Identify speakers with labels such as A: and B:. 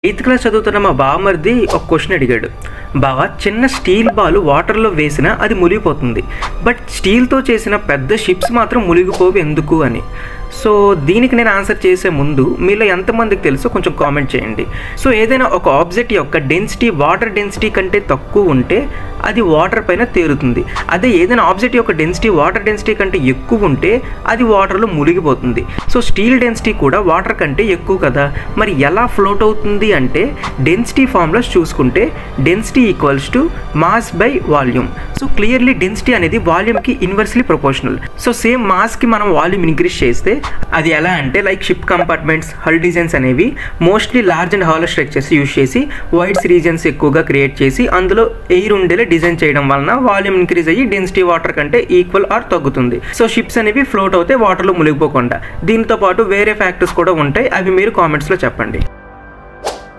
A: 8th class చదువుతున్న మా బావమరిది ఒక క్వశ్చన్ అడిగాడు. బావ, చిన్న స్టీల్ బాల్ వాటర్లో వేసినా అది మునిగిపోతుంది, బట్ స్టీల్తో చేసిన పెద్ద షిప్స్ మాత్రం మునిగిపోవు ఎందుకు అని. సో దీనికి నేను ఆన్సర్ చేసే ముందు మీలో ఎంతమందికి తెలుసో కొంచెం కామెంట్ చేయండి. సో ఏదైనా ఒక ఆబ్జెక్ట్ యొక్క డెన్సిటీ వాటర్ డెన్సిటీ కంటే తక్కువ ఉంటే అది వాటర్ పైన తేలుతుంది. అదే ఏదైనా ఆబ్జెక్ట్ యొక్క డెన్సిటీ వాటర్ డెన్సిటీ కంటే ఎక్కువ ఉంటే అది వాటర్లో మునిగిపోతుంది. సో స్టీల్ డెన్సిటీ కూడా వాటర్ కంటే ఎక్కువ కదా, మరి ఎలా ఫ్లోట్ అవుతుంది అంటే డెన్సిటీ ఫార్ములాస్ చూసుకుంటే density equals to mass by volume. So clearly density అనేది వాల్యూమ్కి ఇన్వర్స్లీ ప్రపోర్షనల్. సో సేమ్ మాస్కి మనం వాల్యూమ్ ఇంక్రీజ్ చేస్తే అది ఎలా అంటే లైక్ షిప్ కంపార్ట్మెంట్స్, హల్ డిజైన్స్ అనేవి mostly large and hollow structures use చేసి వైడ్స్ రీజన్స్ ఎక్కువగా క్రియేట్ చేసి అందులో ఎయిర్ ఉండేలా డిజైన్ చేయడం వలన వాల్యూమ్ ఇంక్రీజ్ అయ్యి డెన్సిటీ వాటర్ కంటే ఈక్వల్ ఆర్ తగ్గుతుంది. సో షిప్స్ అనేవి ఫ్లోట్ అవుతాయి వాటర్లో మునిగిపోకుండా. దీంతో పాటు వేరే ఫ్యాక్టర్స్ కూడా ఉంటాయి, అవి మీరు కామెంట్స్లో చెప్పండి.